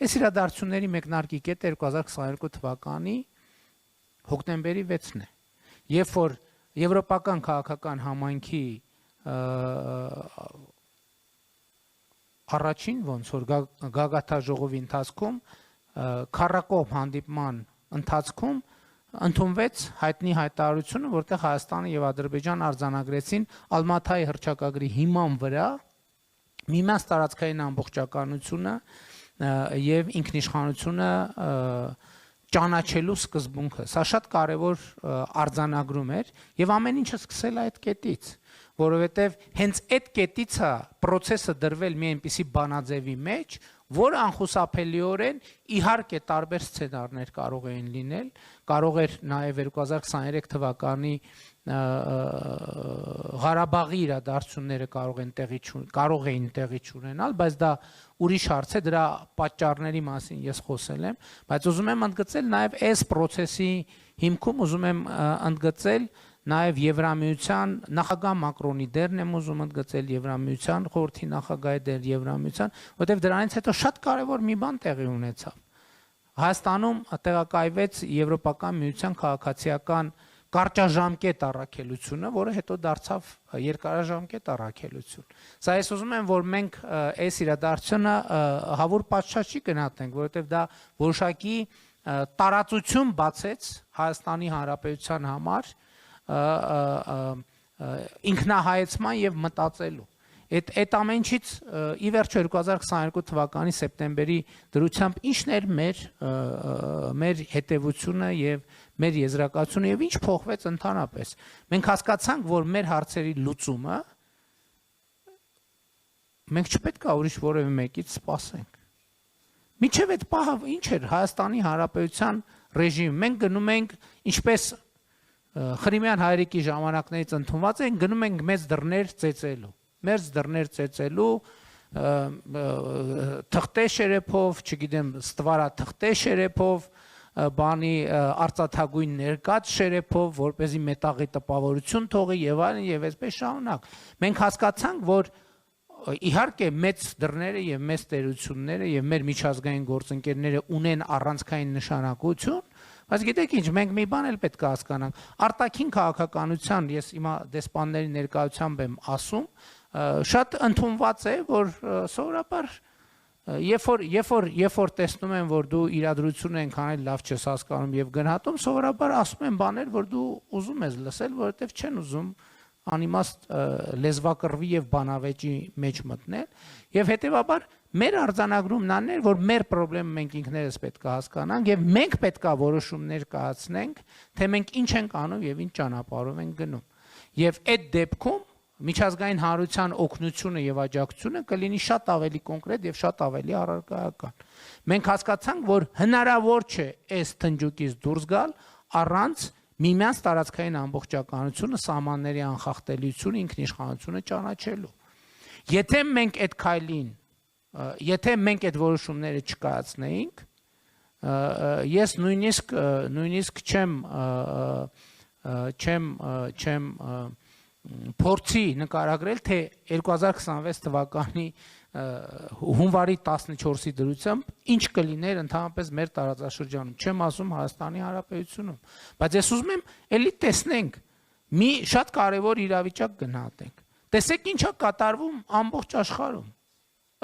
Այս իրադարձությունների մեկնարկի կետը 2022 թվականի հոկտեմբերի 6-ն է, երբ որ Եվրոպական քաղաքական համայնքի առաջին ոնց որ գագաթաժողովի ընթացքում քառակողմ հանդիպման ընթացքում ընդունվեց հայտնի հայտարարությունը, որտեղ Հայաստանը եւ Ադրբեջանը արձանագրեցին Ալմաթայի հռչակագրի հիման վրա միմյանց տարածքային ամբողջականությունը եւ ինքնիշխանությունը ճանաչելու սկզբունքը։ Սա շատ կարևոր արձանագրում էր եւ ամեն ինչը սկսել այդ կետից, որովհետեւ հենց այդ կետից է process-ը դրվել մի այնպիսի բանաձևի մեջ, որ անխուսափելիորեն իհարկե տարբեր սցենարներ կարող էին լինել, կարող էր նաեւ 2023 թվականի Ղարաբաղի իրադարձությունները կարող էին տեղի չունենալ, բայց դա ուրիշ հարց է, դրա պատճառների մասին ես խոսել եմ, բայց ուզում եմ ընդգծել նաև այս process-ի հիմքում ուզում եմ ընդգծել նաև Եվրամիության նախագահ Մակրոնի դերն եմ ուզում ընդգծել Եվրամիության խորհրդի նախագահի դեր Եվրամիության, որտեղ դրանից հետո շատ կարևոր մի բան տեղի ունեցավ։ Հայաստանում տեղակայվեց Եվրոպական միության քաղաքացիական կարճաժամկետ առաքելությունը, որը հետո դարձավ երկարաժամկետ առաքելություն։ Սա ես ուզում եմ, որ մենք այս իրադարձությունը հավուր պատշաճ չի գնահատենք, որովհետև դա որոշակի տարածություն բացեց Հայաստանի Հանրապետության համար ինքնահայեցման եւ մտածելու։ Այդ ամենից ի վերջո 2022 թվականի սեպտեմբերի դրությամբ ինչն էր մեր հետևությունը եւ մեր եզրակացությունը եւ ինչ փոխվեց ընդհանրապես։ Մենք հասկացանք, որ մեր հարցերի լուծումը մենք չպետք է ուրիշ որևէ մեկից սպասենք։ Միջև այդ պահը ինչ էր Հայաստանի Հանրապետության ռեժիմ։ Մենք գնում ենք ինչպես Խրիմյան հայրիկի ժամանակներից ընդունված են, գնում ենք մեծ դռներ ծեծելու։ Մեծ դռներ ծեծելու թղթե շերեփով, չգիտեմ, ստվարա թղթե շերեփով, բանի արծաթագույն ներկած շերեփով, որպեսզի մետաղի տպավորություն թողի եւ այլն եւ այսպես շարունակ։ Մենք հասկացանք, որ իհարկե մեծ դռները եւ մեծ տերությունները եւ մեր միջազգային գործընկերները ունեն առանցքային նշանակություն, բայց գիտեք ինչ, մենք մի բան էլ պետք է հասկանանք։ Արտաքին քաղաքականության ես հիմա դեսպանների ներկայությամբ եմ ասում, շատ ընդունված է, որ սովորաբար երբ որ տեսնում են, որ դու իրադրությունը այնքան էլ լավ չես հասկանում եւ գնահատում, սովորաբար ասում են բաներ, որ դու ուզում ես լսել, որովհետեւ չեն ուզում անիմաստ լեզվակռվի եւ բանավեճի մեջ մտնել եւ հետեւաբար մեր արձանագրումն այն էր, որ մեր խնդրը մենք ինքներս պետք է հասկանանք եւ մենք պետք է որոշումներ կայացնենք, թե մենք ինչ ենք անում եւ ինչ ճանապարհով ենք գնում։ Եվ այդ դեպքում միջազգային հանրության օգնությունը եւ աջակցությունը կլինի շատ ավելի կոնկրետ եւ շատ ավելի առարկայական։ Մենք հասկացանք, որ հնարավոր չէ այս թնջուկից դուրս գալ առանց միմյանց տարածքային ամբողջականությունը, սահմանների անխախտելիությունը, ինքնիշխանությունը ճանաչելու։ Եթե մենք այդ քայլին, եթե մենք այդ որոշումները չկայացնեինք, ես նույնիսկ չեմ փորձի նկարագրել, թե 2026 թվականի հունվարի 14-ի դրությամբ ինչ կլիներ ընդհանրապես մեր տարածաշրջանում, չեմ ասում Հայաստանի Հանրապետությունում, բայց ես ուզում եմ էլի տեսնենք, մի շատ կարևոր իրավիճակ գնահատենք։ Տեսեք ինչ է կատարվում ամբողջ աշխարհում։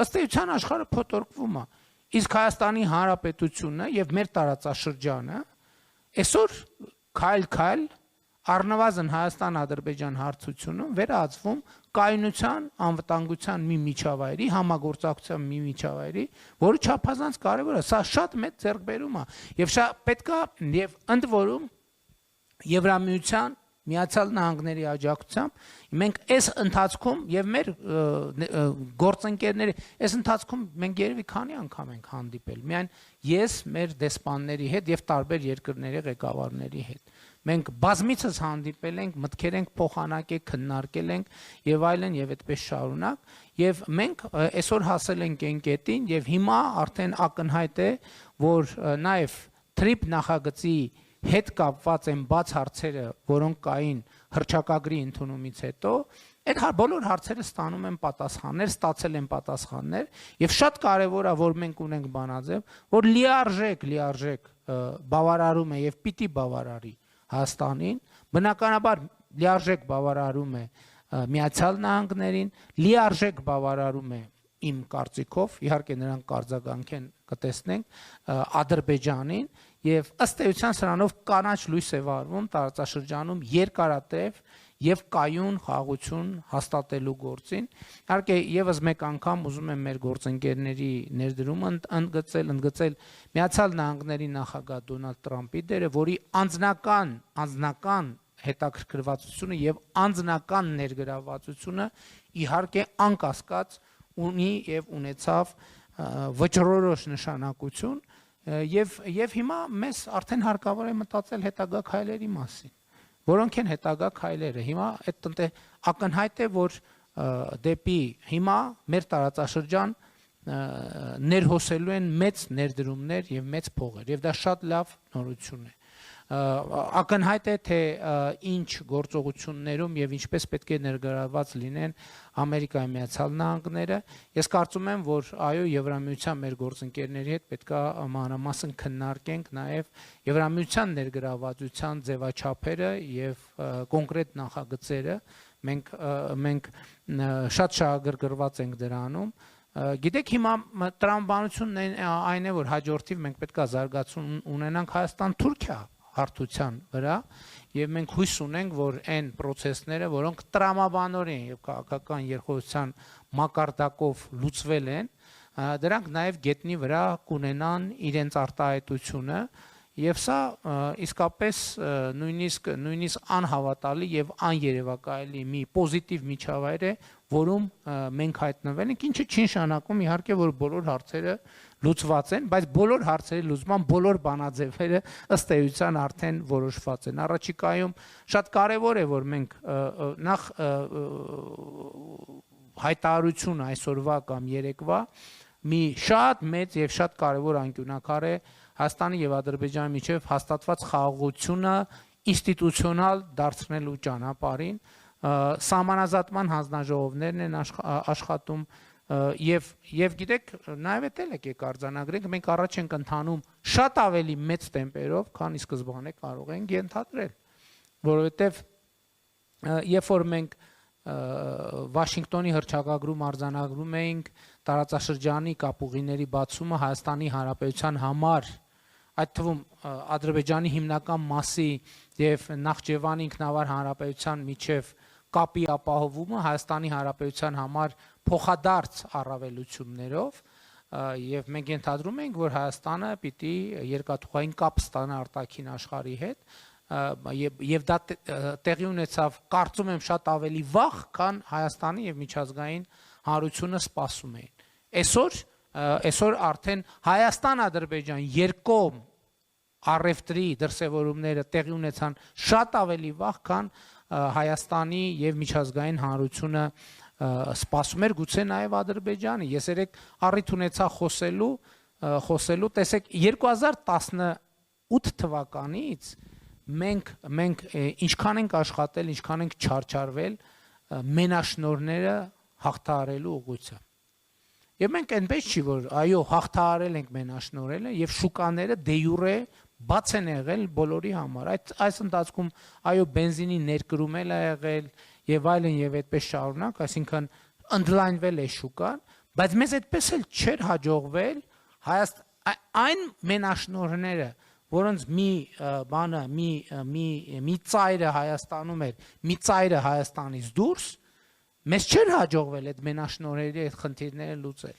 Ըստ էության աշխարհը փոթորկվում է, իսկ Հայաստանի Հանրապետությունը եւ մեր տարածաշրջանը այսօր քայլ-քայլ առնվազն Հայաստան-Ադրբեջան հարցությունում վերածվում կայունության, անվտանգության մի միջավայրի, համագործակցության մի միջավայրի, որը չափազանց կարևոր է։ Սա շատ մեծ ձեռքբերում է եւ պետք է եւ ընդ որում Եվրամիության Միացյալ Նահանգների աջակցությամբ մենք այս ընթացքում եւ մեր գործընկերների այս ընթացքում մենք երևի քանի անգամ ենք հանդիպել միայն ես մեր դեսպանների հետ եւ տարբեր երկրների ղեկավարների հետ մենք բազմիցս հանդիպել ենք մտքեր ենք փոխանակել քննարկել ենք եւ այլն եւ այդպես շարունակ եւ մենք այսօր հասել ենք այն կետին եւ հիմա արդեն ակնհայտ է որ նաեւ TRIP նախագծի հետ կապված են բաց հարցերը, որոնք կային հռչակագրի ընդունումից հետո, Այդ բոլոր հարցերը ստանում են պատասխաններ, ստացել են պատասխաններ եւ շատ կարեւոր է որ մենք ունենք բանաձև, որ լիարժեք բավարարում է եւ պիտի բավարարի Հայաստանին, բնականաբար լիարժեք բավարարում է Միացյալ Նահանգներին, լիարժեք բավարարում է իմ կարծիքով, իհարկե նրանք կարձագանքեն կտեսնենք Ադրբեջանին եւ ըստ էության սրանով կանաչ լույս է վառվում տարածաշրջանում երկարատև եւ կայուն խաղաղություն հաստատելու գործին։ Իհարկե եւս մեկ անգամ ուզում եմ մեր գործընկերների ներդրումը ընդգծել Միացյալ Նահանգների նախագահ Դոնալդ Տրամփի դերը, որի անձնական հետաքրքրվածությունը եւ անձնական ներգրավվածությունը իհարկե անկասկած ունի եւ ունեցավ վճռորոշ նշանակություն եւ հիմա մեզ արդեն հարկավոր է մտածել հետագա քայլերի մասին, որոնք են հետագա քայլերը։ Հիմա այդ ակնհայտ է, որ դեպի հիմա մեր տարածաշրջան ներհոսելու են մեծ ներդրումներ եւ մեծ փողեր եւ դա շատ լավ նորություն է։ Ակնհայտ է, թե ինչ գործողություններում եւ ինչպես պետք է ներգրավված լինեն Ամերիկայի Միացյալ Նահանգները։ Ես կարծում եմ, որ այո, Եվրամիության մեր գործընկերների հետ պետք է մանրամասն քննարկենք նաեւ Եվրամիության ներգրավվածության ձևաչափերը եւ կոնկրետ նախագծերը։ Մենք շատ շահագրգռված ենք դրանում։ Գիտեք, հիմա տրամաբանությունն այն է, որ հաջորդիվ մենք պետք է զարգացում ունենանք Հայաստան-Թուրքիա հարթության վրա եւ մենք հույս ունենք, որ այն process-ները, որոնք տրամաբանորեն եւ քաղաքական երկխոսության մակարդակով լուծվել են, դրանք նաեւ գետնի վրա կունենան իրենց արտահայտությունը եւ սա իսկապես նույնիսկ անհավատալի եւ աներևակայելի մի պոզիտիվ միջավայր է, որում մենք հայտնվել ենք, ինչը չի նշանակում իհարկե, որ բոլոր հարցերը լուծված են, բայց բոլոր հարցերի լուծման բոլոր բանաձևերը ըստ էության արդեն որոշված են։ Առաջիկայում շատ կարևոր է, որ մենք նախ հայտարարությունը այսօրվա կամ երեկվա մի շատ մեծ եւ շատ կարևոր անկյունակար է Հայաստանի եւ Ադրբեջանի միջև հաստատված խաղաղությունը ինստիտուցիոնալ դարձնելու ճանապարհին, սահմանազատման հանձնաժողովներն են աշխատում եւ գիտեք, նաեւ էլ եկեք արձանագրենք, մենք առաջ ենք ընթանում շատ ավելի մեծ տեմպերով, քան ի սկզբանե կարող ենք ենթադրել, որովհետեւ երբ որ մենք Վաշինգտոնի հռչակագրում արձանագրում էինք տարածաշրջանի կապուղիների բացումը Հայաստանի Հանրապետության համար, այդ թվում Ադրբեջանի հիմնական մասի եւ Նախճեվանի ինքնավար հանրապետության միջև կապի ապահովումը Հայաստանի Հանրապետության համար փոխադարձ առավելություններով եւ մենք ենթադրում ենք, որ Հայաստանը պիտի երկաթուղային կապ ստանա արտաքին աշխարհի հետ եւ դա տեղի ունեցավ, կարծում եմ, շատ ավելի վաղ, քան Հայաստանի եւ միջազգային հանրությունը սպասում էին։ Այսօր արդեն Հայաստան-Ադրբեջան երկկողմ առևտրի դրսևորումները տեղի ունեցան շատ ավելի վաղ, քան Հայաստանի եւ միջազգային հանրությունը սպասում էր, գուցե նաեւ Ադրբեջանը։ Ես երեք առիթ ունեցա խոսելու, տեսեք 2018 թվականից մենք ինչքան ենք աշխատել, ինչքան ենք չարչարվել մենաշնորհները հաղթահարելու ուղղությամբ։ Եվ մենք այնպես չի, որ այո, հաղթահարել ենք մենաշնորհելը եւ շուկաները դե յուրե բաց են եղել բոլորի համար։ Այս ընթացքում այո, բենզինի ներկրում էլ է եղել եւ այլն եւ այդպես շարունակ, այսինքն ընդլայնվել է շուկան, բայց մեզ այդպես էլ չէր հաջողվել այն մենաշնորհները, որոնց մի ծայրը Հայաստանում էր, մի ծայրը Հայաստանից դուրս, մեզ չէր հաջողվել այդ մենաշնորհերի այդ խնդիրները լուծել։